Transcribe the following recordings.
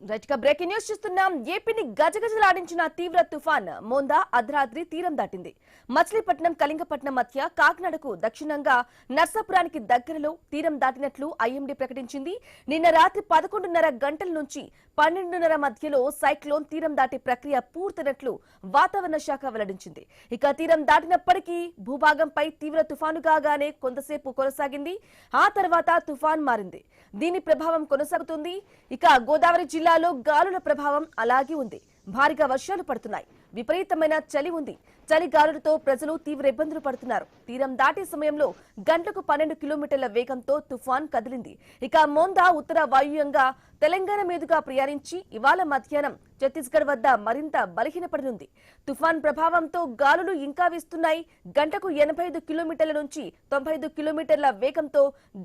Right గా breaking news చూస్తున్నాం. ఏపీని గజగజలాడించిన తీవ్ర తుఫాన్ మోందా అర్ధరాత్రి తీరం దాటింది. మచిలీపట్నం కళింగపట్నం మధ్య కాకినాడకు దక్షిణంగా నర్సాపురానికి దగ్గరలో తీరం దాటినట్లు ఐఎండీ ప్రకటించింది. నిన్న రాత్రి 11:30 గంటల నుంచి 12:30 మధ్యలో సైక్లోన్ తీరం దాటే ప్రక్రియ పూర్తయినట్లు వాతావరణ శాఖ వెల్లడించింది. ఇక తీరం దాటినప్పటికీ భూభాగంపై తీవ్ర తుఫాను కాగానే కొంతసేపు కొనసాగింది. ఆ తర్వాత తుఫాన్ మారింది. దీని ప్రభావం కొనసాగుతుంది. ఇక గోదావరి జిల్లాలో గాలుల ప్రభావం అలాగే ఉంది. భారీగా వర్షాలు పడుతున్నాయి. విపరీతమైన చలి ఉంది. చలి గాలులతో ప్రజలు తీవ్ర ఇబ్బందులు పడుతున్నారు. తీరం దాటే సమయంలో గంటకు 12 కిలోమీటర్ల వేగంతో తుఫాన్ కదిలింది. ఇక మోందా ఉత్తర వాయువ్యంగా తెలంగాణ మీదుగా ప్రయాణించి ఇవాళ మధ్యాహ్నం ఛత్తీస్గఢ్ వద్ద మరింత బలహీనపడనుంది. తుఫాన్ ప్రభావంతో గాలులు ఇంకా వీస్తున్నాయి. గంటకు 85 కిలోమీటర్ల నుంచి 95 కిలోమీటర్ల వేగంతో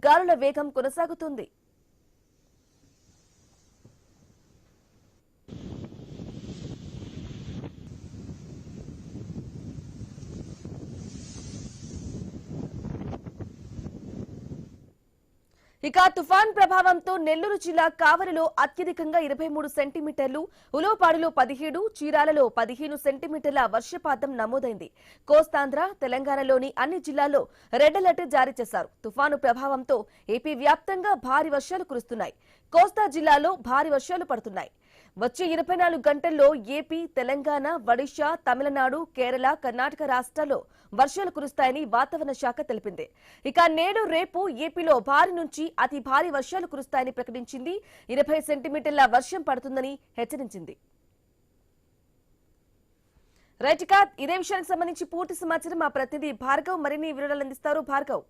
గాలుల వేగం కొనసాగుతుంది. ఇక తుఫాన్ ప్రభావంతో నెల్లూరు జిల్లా కావలిలో అత్యధికంగా 23 సెంటీమీటర్లు, ఉలవపాడులో 17, చీరాలలో 15 సెంటీమీటర్ల వర్షపాతం నమోదైంది. కోస్తాంధ్ర, తెలంగాణలోని అన్ని జిల్లాల్లో రెడ్ అలర్ట్ జారీ చేశారు. తుఫాను ప్రభావంతో ఏపీ వ్యాప్తంగా భారీ వర్షాలు కురుస్తున్నాయి. కోస్తా జిల్లాలో భారీ వర్షాలు పడుతున్నాయి. వచ్చే 24 గంటల్లో ఏపీ, తెలంగాణ, ఒడిశా, తమిళనాడు, కేరళ, కర్ణాటక రాష్ట్రాల్లో వర్షాలు కురుస్తాయని వాతావరణ శాఖ తెలిపింది. ఇక నేడు రేపు ఏపీలో భారీ నుంచి అతి భారీ వర్షాలు కురుస్తాయని ప్రకటించింది. 20 సెంటీమీటర్ల వర్షం పడుతుందని హెచ్చరించింది. రైట్ గా ఇదే విషయానికి సంబంధించి పూర్తి సమాచారం మా ప్రతినిధి భార్గవ్ మరిన్ని వివరాలు అందిస్తారు. భార్గవ్.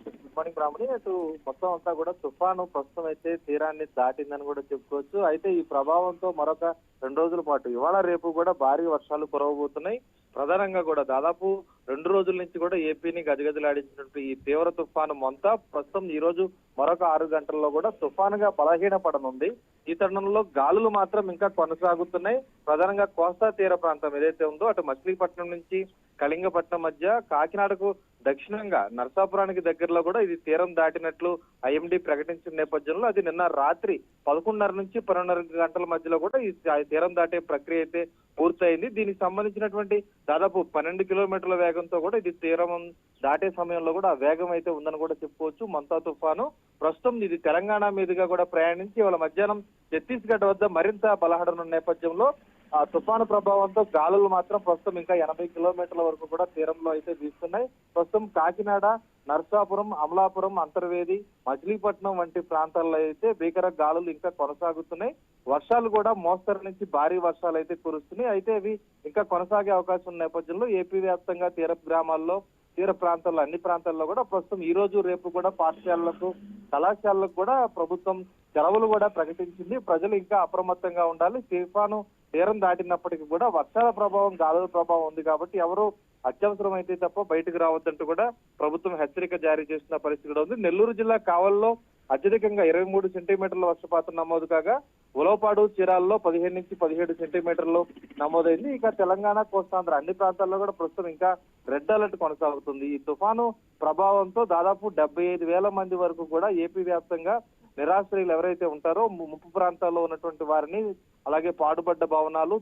గుడ్ మార్నింగ్ బ్రాహ్మణి. అటు మొత్తం అంతా కూడా తుఫాను ప్రస్తుతం అయితే తీరాన్ని దాటిందని కూడా చెప్పుకోవచ్చు. అయితే ఈ ప్రభావంతో మరొక 2 రోజుల పాటు ఇవాళ రేపు కూడా భారీ వర్షాలు కురవబోతున్నాయి. ప్రధానంగా కూడా దాదాపు 2 రోజుల నుంచి కూడా ఏపీని గజగజలాడించినట్టు ఈ తీవ్ర తుఫాను మొంతా ప్రస్తుతం ఈ రోజు మరొక 6 గంటల్లో కూడా తుఫానుగా బలహీనపడనుంది. ఈ తరుణంలో గాలులు మాత్రం ఇంకా కొనసాగుతున్నాయి. ప్రధానంగా కోస్తా తీర ప్రాంతం ఏదైతే ఉందో అటు మచిలీపట్నం నుంచి కళింగపట్నం మధ్య కాకినాడకు దక్షిణంగా నర్సాపురానికి దగ్గరలో కూడా ఇది తీరం దాటినట్లు ఐఎండీ ప్రకటించిన నేపథ్యంలో అది నిన్న రాత్రి 11:30 నుంచి 12:30 గంటల మధ్యలో కూడా ఈ తీరం దాటే ప్రక్రియ అయితే పూర్తయింది. దీనికి సంబంధించినటువంటి దాదాపు 12 కిలోమీటర్ల వేగంతో కూడా ఇది తీరం దాటే సమయంలో కూడా ఆ వేగం అయితే ఉందని కూడా చెప్పుకోవచ్చు. మంతా తుఫాను ప్రస్తుతం ఇది తెలంగాణ మీదుగా కూడా ప్రయాణించి ఇవాళ మధ్యాహ్నం ఛత్తీస్గఢ్ వద్ద మరింత బలహడనున్న నేపథ్యంలో ఆ తుఫాను ప్రభావంతో గాలులు మాత్రం ప్రస్తుతం ఇంకా 80 కిలోమీటర్ల వరకు కూడా తీరంలో అయితే వీస్తున్నాయి. ప్రస్తుతం కాకినాడ, నర్సాపురం, అమలాపురం, అంతర్వేది, మచిలీపట్నం వంటి ప్రాంతాల్లో అయితే భీకర గాలులు ఇంకా కొనసాగుతున్నాయి. వర్షాలు కూడా మోస్తరు నుంచి భారీ వర్షాలు అయితే కురుస్తున్నాయి. అయితే ఇవి ఇంకా కొనసాగే అవకాశం ఉన్న నేపథ్యంలో ఏపీ వ్యాప్తంగా తీర గ్రామాల్లో, తీర ప్రాంతాల్లో అన్ని ప్రాంతాల్లో కూడా ప్రస్తుతం ఈ రోజు రేపు కూడా పాఠశాలలకు, కళాశాలలకు కూడా ప్రభుత్వం సెలవులు కూడా ప్రకటించింది. ప్రజలు ఇంకా అప్రమత్తంగా ఉండాలి. తుఫాను తీరం దాటినప్పటికీ కూడా వర్షాల ప్రభావం, గాలుల ప్రభావం ఉంది కాబట్టి ఎవరు అత్యవసరం అయితే తప్ప బయటకు రావద్దంటూ కూడా ప్రభుత్వం హెచ్చరిక జారీ చేస్తున్న పరిస్థితి కూడా ఉంది. నెల్లూరు జిల్లా కావల్లో అత్యధికంగా 23 సెంటీమీటర్ల వర్షపాతం నమోదు కాగా ఉలవపాడు, చీరాల్లో 15 నుంచి 17 సెంటీమీటర్లు నమోదైంది. ఇక తెలంగాణ, కోస్తాంధ్ర అన్ని ప్రాంతాల్లో కూడా ప్రస్తుతం ఇంకా రెడ్ అలర్ట్ కొనసాగుతుంది. ఈ తుఫాను ప్రభావంతో దాదాపు 75,000 మంది వరకు కూడా ఏపీ వ్యాప్తంగా నిరాశ్రయులు ఎవరైతే ఉంటారో ముప్పు ప్రాంతాల్లో ఉన్నటువంటి వారిని, అలాగే పాడుపడ్డ భవనాలు,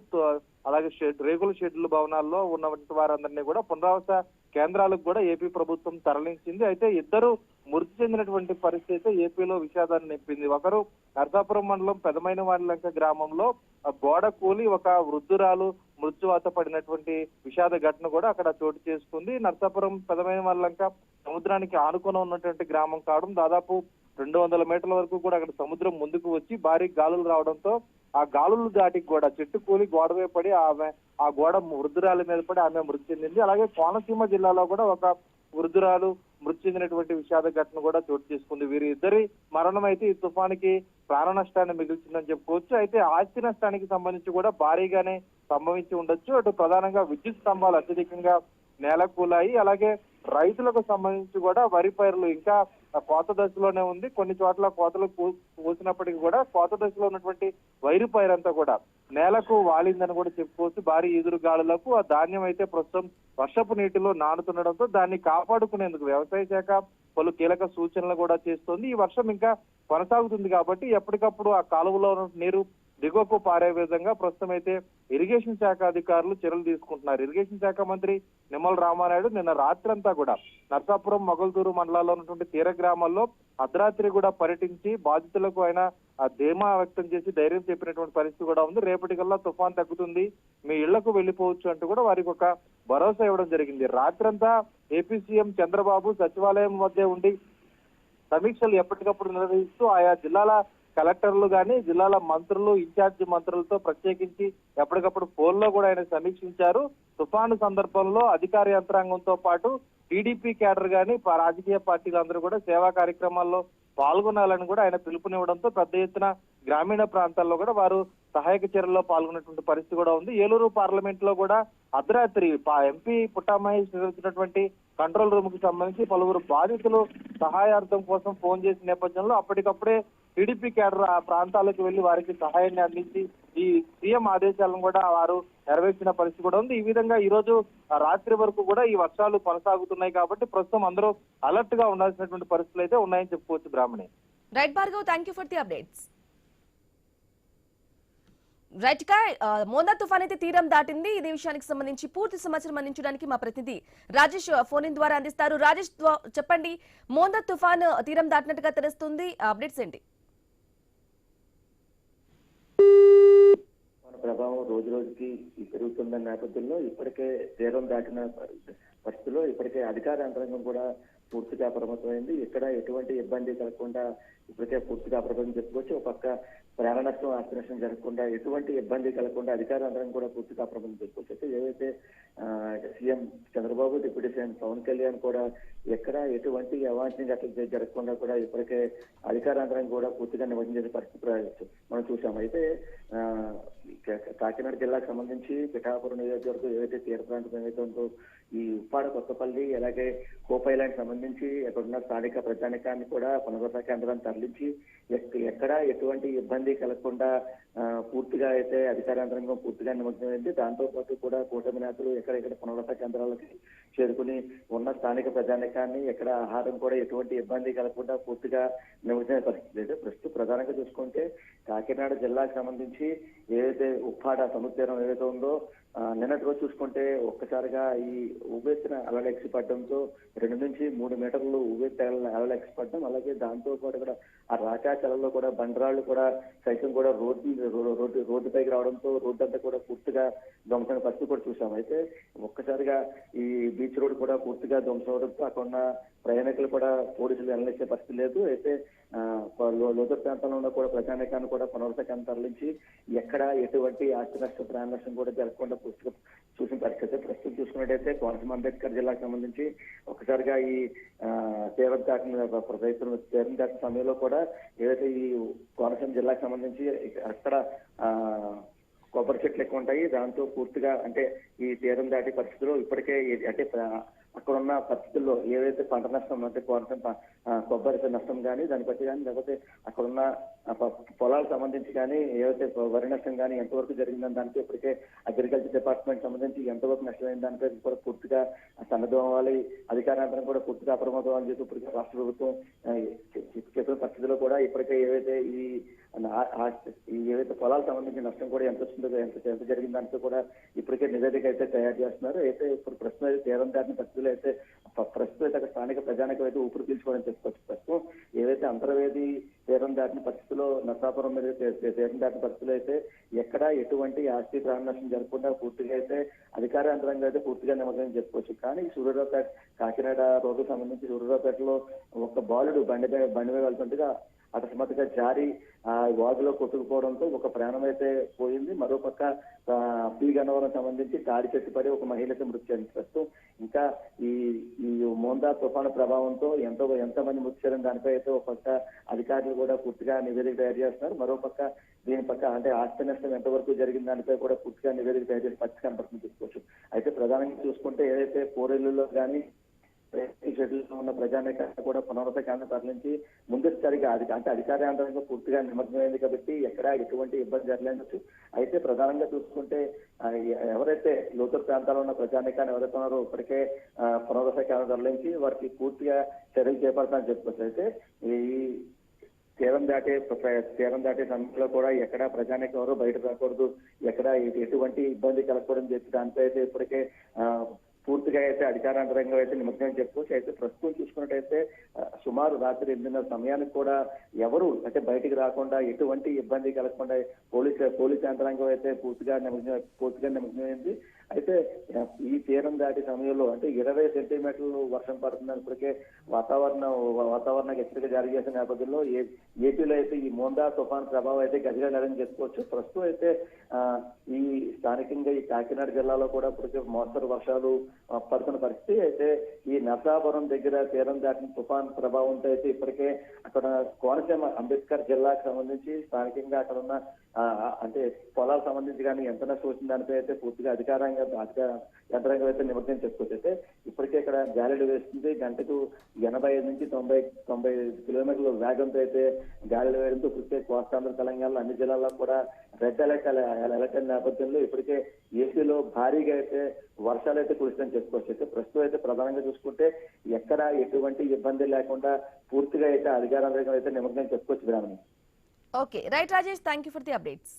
అలాగే రేకుల షెడ్ల భవనాల్లో ఉన్నటువంటి వారందరినీ కూడా పునరావాస కేంద్రాలకు కూడా ఏపీ ప్రభుత్వం తరలించింది. అయితే 2 మృతి చెందినటువంటి పరిస్థితి ఏపీలో విషాదాన్ని నింపింది. ఒకరు నర్సాపురం మండలం పెదమైనవాడిలంక గ్రామంలో గోడ కూలి ఒక వృద్ధురాలు మృత్యువాత పడినటువంటి విషాద ఘటన కూడా అక్కడ చోటు చేసుకుంది. నర్సాపురం పెదమైనవాడిలంక సముద్రానికి ఆనుకొని ఉన్నటువంటి గ్రామం కావడం దాదాపు 200 మీటర్ల వరకు కూడా అక్కడ సముద్రం ముందుకు వచ్చి భారీ గాలులు రావడంతో ఆ గాలులు దాటికి కూడా చెట్టు కూలి గోడవే పడి ఆ గోడ వృద్ధురాలి మీద పడి ఆమె మృతి చెందింది. అలాగే కోనసీమ జిల్లాలో కూడా ఒక వృద్ధురాలు మృతి చెందినటువంటి విషాద ఘటన కూడా చోటు చేసుకుంది. వీరి ఇద్దరి మరణం అయితే ఈ తుఫానికి ప్రాణ నష్టాన్ని మిగిల్చిందని చెప్పుకోవచ్చు. అయితే ఆస్తి నష్టానికి సంబంధించి కూడా భారీగానే సంభవించి ఉండొచ్చు. అటు ప్రధానంగా విద్యుత్ స్తంభాలు అత్యధికంగా నేలకూలాయి. అలాగే రైతులకు సంబంధించి కూడా వరి పైర్లు ఇంకా కోత దశలోనే ఉంది. కొన్ని చోట్ల కోతలు పోసినప్పటికీ కూడా కోత దశలో ఉన్నటువంటి వరి పైరంతా కూడా నేలకు వాలిందని కూడా చెప్పుకోవచ్చు. భారీ ఈదురు గాలులకు ఆ ధాన్యం అయితే ప్రస్తుతం వర్షపు నీటిలో నానుతుండడంతో దాన్ని కాపాడుకునేందుకు వ్యవసాయ శాఖ పలు కీలక సూచనలు కూడా చేస్తోంది. ఈ వర్షం ఇంకా కొనసాగుతుంది కాబట్టి ఎప్పటికప్పుడు ఆ కాలువలో నీరు దిగువకు పారే విధంగా ప్రస్తుతం అయితే ఇరిగేషన్ శాఖ అధికారులు చర్యలు తీసుకుంటున్నారు. ఇరిగేషన్ శాఖ మంత్రి నిమ్మల రామానాయుడు నిన్న రాత్రంతా కూడా నర్సాపురం, మొగల్తూరు మండలాల్లో ఉన్నటువంటి తీర గ్రామాల్లో అర్ధరాత్రి కూడా పర్యటించి బాధితులకు ఆయన ధీమా వ్యక్తం చేసి ధైర్యం చెప్పినటువంటి పరిస్థితి కూడా ఉంది. రేపటికల్లా తుఫాన్ తగ్గుతుంది, మీ ఇళ్లకు వెళ్లిపోవచ్చు అంటూ కూడా వారికి ఒక భరోసా ఇవ్వడం జరిగింది. రాత్రంతా ఏపీ సీఎం చంద్రబాబు సచివాలయం వద్దే ఉండి సమీక్షలు ఎప్పటికప్పుడు నిర్వహిస్తూ ఆయా జిల్లాల కలెక్టర్లు గాని, జిల్లాల మంత్రులు, ఇన్ఛార్జి మంత్రులతో ప్రత్యేకించి ఎప్పటికప్పుడు ఫోన్లో కూడా ఆయన సమీక్షించారు. తుఫాను సందర్భంలో అధికార యంత్రాంగంతో పాటు టీడీపీ క్యాడర్ గాని, రాజకీయ పార్టీలందరూ కూడా సేవా కార్యక్రమాల్లో పాల్గొనాలని కూడా ఆయన పిలుపునివ్వడంతో పెద్ద ఎత్తున గ్రామీణ ప్రాంతాల్లో కూడా వారు సహాయక చర్యల్లో పాల్గొన్నటువంటి పరిస్థితి కూడా ఉంది. ఏలూరు పార్లమెంట్ లో కూడా అర్ధరాత్రి ఎంపీ పుట్టామహేష్ నిర్వహించినటువంటి కంట్రోల్ రూమ్ కి సంబంధించి పలువురు బాధితులు సహాయార్థం కోసం ఫోన్ చేసిన నేపథ్యంలో అప్పటికప్పుడే టీడీపీ క్యాడర్ ఆ ప్రాంతాలకు వెళ్లి వారికి సహాయాన్ని అందించి ఈ సీఎం ఆదేశాలను కూడా వారు నెరవేర్చిన పరిస్థితి కూడా ఉంది. ఈ విధంగా ఈ రోజు రాత్రి వరకు కూడా ఈ వర్షాలు కొనసాగుతున్నాయి కాబట్టి ప్రస్తుతం అందరూ అలర్ట్ గా ఉండాల్సినటువంటి పరిస్థితులు అయితే ఉన్నాయని చెప్పుకోవచ్చు. Brahmani. Right Bhargav, thank you for the updates. Right గా మోందా తుఫాన్ అయితే తీరం దాటింది. ఇదే విషయానికి సంబంధించి పూర్తి సమాచారం అందించడానికి మా ప్రతినిధి రాజేష్ ఫోన్ ఇన్ ద్వారా అందిస్తారు. రాజేష్ చెప్పండి, మోందా తుఫాన్ తీరం దాటినట్టుగా తెలుస్తుంది, అప్డేట్స్ ఏంటి? ప్రభావం రోజు రోజుకి పెరుగుతున్న నేపథ్యంలో ఇప్పటికే తీరం దాటిన పరిస్థితుల్లో ఇప్పటికే అధికార యంత్రాంగం కూడా పూర్తిగా అప్రమత్తమైంది. ఇక్కడ ఎటువంటి ఇబ్బంది కలగకుండా ఇప్పటికే పూర్తిగా అప్రమత్తం చెప్పుకోవచ్చు. ఒక పక్క ప్రాణ నష్టం, ఆస్తి నష్టం జరగకుండా ఎటువంటి ఇబ్బంది కలగకుండా అధికార యంత్రాంగం కూడా పూర్తిగా అప్రమత్తం చెప్పుకోవచ్చు. అయితే ఏవైతే CM Chandrababu, deputy CM Pawan Kalyan కూడా ఎక్కడ ఎటువంటి అవాంఛనీయ ఘటనలు జరగకుండా కూడా ఇప్పటికే అధికార యంత్రాంగం కూడా పూర్తిగా నిమజ్జన పరిస్థితి మనం చూసాం. అయితే కాకినాడ జిల్లాకు సంబంధించి పిఠాపురం నియోజకవర్గం ఏవైతే తీర ప్రాంతం ఏవైతే ఉందో ఈ ఉప్పాడ, కొత్తపల్లి, అలాగే కోపైలాండ్ సంబంధించి అక్కడున్న స్థానిక ప్రజానికాన్ని కూడా పునరుద్ధరణ కేంద్రాన్ని తరలించి ఎక్కడ ఎటువంటి ఇబ్బంది కలగకుండా పూర్తిగా అయితే అధికార యంత్రాంగం పూర్తిగా నిమగ్నమైంది. దాంతో పాటు కూడా కూటమి నేతలు ఎక్కడెక్కడ పునరుద్ధరణ కేంద్రాలకి చేరుకుని ఉన్న స్థానిక ప్రజానికాన్ని ఎక్కడ ఆహారం కూడా ఎటువంటి ఇబ్బంది కలగకుండా పూర్తిగా నిమగ్నమైన పరిస్థితి లేదు. ప్రస్తుతం ప్రధానంగా చూసుకుంటే కాకినాడ జిల్లాకు సంబంధించి ఏదైతే ఉప్పాడ సముద్రం ఏదైతే ఉందో నిన్నటి రోజు చూసుకుంటే ఒక్కసారిగా ఈ ఉవ్వెత్తిన అలలు ఎక్సిపడడంతో 2 నుంచి 3 మీటర్లు ఉవ్వెత్తి అలలు ఎక్సిపడడం, అలాగే దాంతో పాటు కూడా ఆ రాకాచలలో కూడా బండరాళ్లు కూడా సైతం కూడా రోడ్డుపైకి రావడంతో రోడ్డు అంతా కూడా పూర్తిగా ధ్వంసమైన పరిస్థితి కూడా చూసాం. అయితే ఒక్కసారిగా ఈ బీచ్ రోడ్ కూడా పూర్తిగా ధ్వంసం అవడంతో అక్కడ ఉన్న ప్రయాణికులు కూడా పోలీసులు వెళ్లనిచ్చే పరిస్థితి లేదు. అయితే లోతట్టు ప్రాంతంలో ఉన్న కూడా ప్రజానికాన్ని కూడా పునరుద్ధరణ తరలించి ఎక్కడ ఎటువంటి ఆస్తి నష్టం, ప్రాణ నష్టం కూడా జరగకుండా పూర్తిగా చూసిన పరిస్థితి. ప్రస్తుతం చూసుకున్నట్టయితే కోనసీమ అంబేద్కర్ జిల్లాకు సంబంధించి ఒక్కసారిగా ఈ తీరం దాటిన సమయంలో కూడా ఏదైతే ఈ కోనసీమ జిల్లాకు సంబంధించి అక్కడ కొబ్బరి చెట్లు ఎక్కువ ఉంటాయి. దాంతో పూర్తిగా అంటే ఈ తీరం దాటి పరిస్థితుల్లో ఇప్పటికే అంటే అక్కడ ఉన్న పరిస్థితుల్లో ఏవైతే పంట నష్టం అంటే కొబ్బరి నష్టం కానీ దాన్ని బట్టి కానీ లేకపోతే అక్కడున్న పొలాలకు సంబంధించి కానీ ఏవైతే వరి నష్టం కానీ ఎంతవరకు జరిగిందని దానికి ఇప్పటికే అగ్రికల్చర్ డిపార్ట్మెంట్ సంబంధించి ఎంతవరకు నష్టమైంది దానిపై కూడా పూర్తిగా సన్నద్ధం అవ్వాలి. అధికారాంతరం కూడా పూర్తిగా అప్రమత్తం అని చెప్పి ఇప్పటికే రాష్ట్ర ప్రభుత్వం చెప్పిన పరిస్థితిలో కూడా ఇప్పటికే ఏవైతే ఏవైతే పొలాలకు సంబంధించిన నష్టం కూడా ఎంత వస్తుందో ఎంత జరిగిన దాంతో కూడా ఇప్పటికే నివేదిక అయితే తయారు చేస్తున్నారు. అయితే ఇప్పుడు ప్రస్తుతం అయితే తీరం దాటిన పరిస్థితులు అయితే ప్రస్తుతం అయితే అక్కడ స్థానిక ప్రజానికం అయితే ఊపిరి పీల్చుకోవడం చెప్పుకోవచ్చు. ప్రస్తుతం ఏవైతే అంతర్వేది తీరం దాటిన పరిస్థితుల్లో నర్సాపురం మీద తీరం దాటిన పరిస్థితులు అయితే ఎక్కడ ఎటువంటి ఆస్తి ప్రాణ నష్టం జరగకుండా పూర్తిగా అయితే అధికార యంత్రాంగం అయితే పూర్తిగా నిమగ్నం చెప్పుకోవచ్చు. కానీ సూర్యారావుపేట కాకినాడ రోడ్డు సంబంధించి సూర్యారావుపేటలో ఒక బాలుడు బండి మీద వెళ్తుండగా అకస్మాత్తుగా జారి ఆ వాగులో కొట్టుకుపోవడంతో ఒక ప్రాణం అయితే పోయింది. మరోపక్క పీ గన్నవరం సంబంధించి తాడి చెట్టు పడి ఒక మహిళకి మృతి చెందింది. ప్రస్తుతం ఇంకా ఈ మోందా తుఫాను ప్రభావంతో ఎంతమంది మృతి చెందిన దానిపై అయితే ఒక పక్క అధికారులు కూడా పూర్తిగా నివేదిక తయారు చేస్తున్నారు. మరోపక్క దీని పక్క అంటే ఆస్తి నష్టం ఎంతవరకు జరిగిన దానిపై కూడా పూర్తిగా నివేదిక తయారు చేసి పరిస్థితి కనపడుతుంది చూసుకోవచ్చు. అయితే ప్రధానంగా చూసుకుంటే ఏదైతే కోరేళ్లలో కానీ షెడ్యూల్లో ఉన్న ప్రజానికాన్ని కూడా పునరావాస కేంద్రం తరలించి ముందస్తుగా అంటే అధికార యంత్రాంగం పూర్తిగా నిమగ్నమైంది కాబట్టి ఎక్కడ ఎటువంటి ఇబ్బంది జరగలేదు. అయితే ప్రధానంగా చూసుకుంటే ఎవరైతే లోతట్టు ప్రాంతాల్లో ఉన్న ప్రజానికాన్ని ఎవరైతే ఉన్నారో ఇప్పటికే పునరావాస కేంద్రం తరలించి వారికి పూర్తిగా చర్యలు చేపడతామని చెప్పుకోవచ్చు. అయితే ఈ తీరం దాటే సమయంలో కూడా ఎక్కడ ప్రజానికి ఎవరు బయట రాకూడదు, ఎక్కడ ఎటువంటి ఇబ్బంది కలగకూడదని చెప్పి దాంతో అయితే ఇప్పటికే పూర్తిగా అయితే అధికారాంతరంగా అయితే నిమగ్నం చెప్పుకోవచ్చు. అయితే ప్రస్తుతం చూసుకున్నట్టయితే సుమారు రాత్రి 8:30 సమయానికి కూడా ఎవరు అంటే బయటికి రాకుండా ఎటువంటి ఇబ్బంది కలగకుండా పోలీస్ యంత్రాంగం అయితే పూర్తిగా నిమగ్నమైంది. అయితే ఈ తీరం దాటి సమయంలో అంటే 20 సెంటీమీటర్లు వర్షం పడుతుందని ఇప్పటికే వాతావరణ హెచ్చరిక జారీ చేసిన నేపథ్యంలో ఏపీలో అయితే ఈ మోందా తుఫాన్ ప్రభావం అయితే గజగజలని చెప్పుకోవచ్చు. ప్రస్తుతం అయితే ఈ స్థానికంగా ఈ కాకినాడ జిల్లాలో కూడా ఇప్పటికే మోస్తరు వర్షాలు పడుతున్న పరిస్థితి. అయితే ఈ నరసాపురం దగ్గర తీరం దాటిన తుఫాన్ ప్రభావంతో అయితే ఇప్పటికే అక్కడ కోనసీమ అంబేద్కర్ జిల్లాకు సంబంధించి స్థానికంగా అక్కడ ఉన్న అంటే పొలాలకు సంబంధించి కానీ ఎంత నష్టం వచ్చిన దానిపై అయితే పూర్తిగా యంత్రాంగం అయితే నిమగ్నం చెప్పుకోవచ్చు. అయితే ఇప్పటికే ఇక్కడ గాలులు వేస్తుంది. గంటకు 85 నుంచి 90 కిలోమీటర్ల వేగంతో అయితే గాలులు వేయడంతో ప్రత్యేక కోస్తాంధ్ర తెలంగాణలో అన్ని జిల్లాల్లో కూడా రెడ్ అలర్ట్ నేపథ్యంలో ఇప్పటికే ఏపీలో భారీగా అయితే వర్షాలు అయితే కురుస్తాయని చెప్పుకోవచ్చు. అయితే ప్రస్తుతం అయితే ప్రధానంగా చూసుకుంటే ఎక్కడ ఎటువంటి ఇబ్బంది లేకుండా పూర్తిగా అయితే అధికారంగా అయితే నిమగ్నం చెప్పుకోవచ్చు. Okay right Rajesh, thank you for the updates.